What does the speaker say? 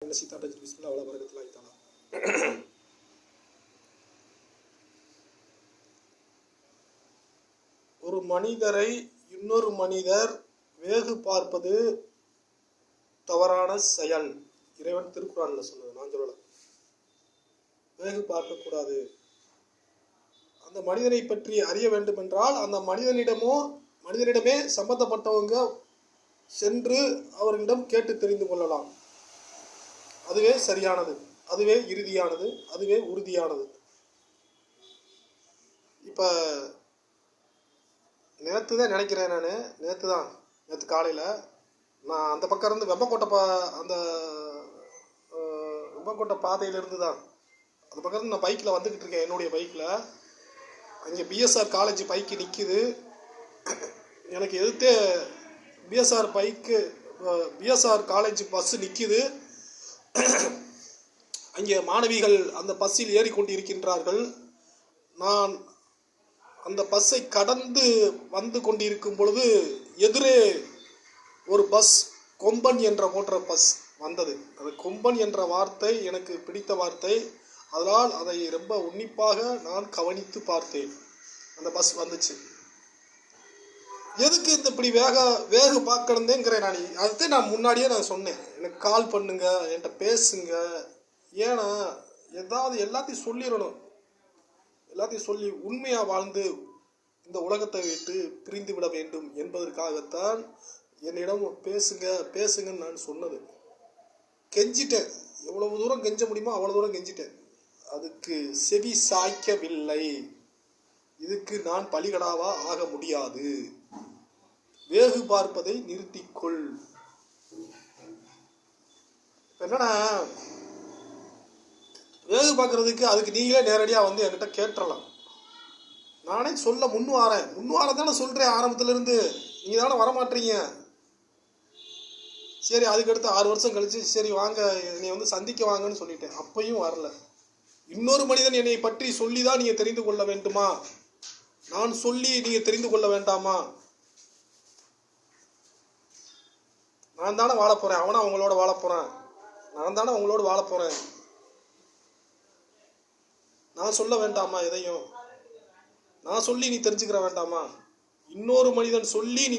نسيت أرجع بسم الله ولا بركة الله تعالى. ஒரு மனிதரை இன்னொரு மனிதர் வேகு பார்ப்பது தவறான செயல். இறைவன் திருக்குறான்ல சொன்னது, நான் சொல்லல. வேகு பார்க்கக்கூடாது. அந்த மனிதனை பற்றி அறிய வேண்டும் என்றால் அந்த மனிதனிடமே சம்பந்தப்பட்டவங்க சென்று அவர்களிடம் கேட்டு தெரிந்து கொள்ளலாம். அதுவே சரியானது, அதுவே இறுதியானது, அதுவே உறுதியானது. இப்போ நேற்று தான் நினைக்கிறேன், நேற்று காலையில் நான் அந்த பக்கம் இருந்து வெம்பக்கோட்டை பாதையிலிருந்து தான் அந்த பக்கம் இருந்து நான் பைக்கில் வந்துக்கிட்டு இருக்கேன். என்னுடைய பைக்கில் அங்கே பிஎஸ்ஆர் காலேஜ் பைக்கு நிற்கிது. எனக்கு எதிர்த்தே பிஎஸ்ஆர் காலேஜ் பஸ்ஸு நிற்கிது. அங்கே மாணவிகள் அந்த பஸ்ஸில் ஏறிக்கொண்டிருக்கின்றார்கள். நான் அந்த பஸ்ஸை கடந்து வந்து கொண்டிருக்கும் பொழுது எதிரே ஒரு பஸ், கொம்பன் என்ற மோட்டார் பஸ் வந்தது. அது கொம்பன் என்ற வார்த்தை எனக்கு பிடித்த வார்த்தை. அதனால் அதை ரொம்ப உன்னிப்பாக நான் கவனித்து பார்த்தேன். அந்த பஸ் வந்துச்சு. எதுக்கு இந்த இப்படி வேகு பார்க்கணுங்கிறேன். அதுதான் நான் முன்னாடியே சொன்னேன், எனக்கு கால் பண்ணுங்க, என்கிட்ட பேசுங்க. ஏன்னா எல்லாத்தையும் சொல்லிடணும். எல்லாத்தையும் சொல்லி உண்மையாக வாழ்ந்து இந்த உலகத்தை விட்டு பிரிந்து விட வேண்டும் என்பதற்காகத்தான் என்னிடம் பேசுங்கன்னு நான் சொன்னது. கெஞ்சிட்டேன், எவ்வளவு தூரம் கெஞ்ச முடியுமோ அவ்வளோ தூரம் கெஞ்சிட்டேன். அதுக்கு செவி சாய்க்கவில்லை. இதுக்கு நான் பலிகடாவா ஆக முடியாது. வேகு பார்ப்பதை நிறுத்திக்கொள். என்னன்னா, வேகு பார்க்கறதுக்கு அதுக்கு நீங்களே நேரடியாக வந்து என்கிட்ட கேட்டுறலாம். நானே சொல்ல முன்வாரம் தானே சொல்கிறேன். ஆரம்பத்திலிருந்து நீங்கள் தானே வரமாட்டீங்க. சரி, அதுக்கடுத்து 6 வருஷம் கழிச்சு சரி வாங்க என்னை வந்து சந்திக்க வாங்கன்னு சொல்லிட்டேன். அப்பையும் வரல. இன்னொரு மனிதன் என்னை பற்றி சொல்லி தான் நீங்கள் தெரிந்து கொள்ள வேண்டுமா? நான் சொல்லி நீங்கள் தெரிந்து கொள்ள வேண்டாமா? நான் தானே வாழ போகிறேன், அவனா அவங்களோட வாழ போகிறேன். நான் தானே அவங்களோட வாழ போகிறேன். நான் சொல்ல வேண்டாமா? எதையும் நான் சொல்லி நீ தெரிஞ்சுக்கிற வேண்டாமா? இன்னொரு மனிதன் சொல்லி நீ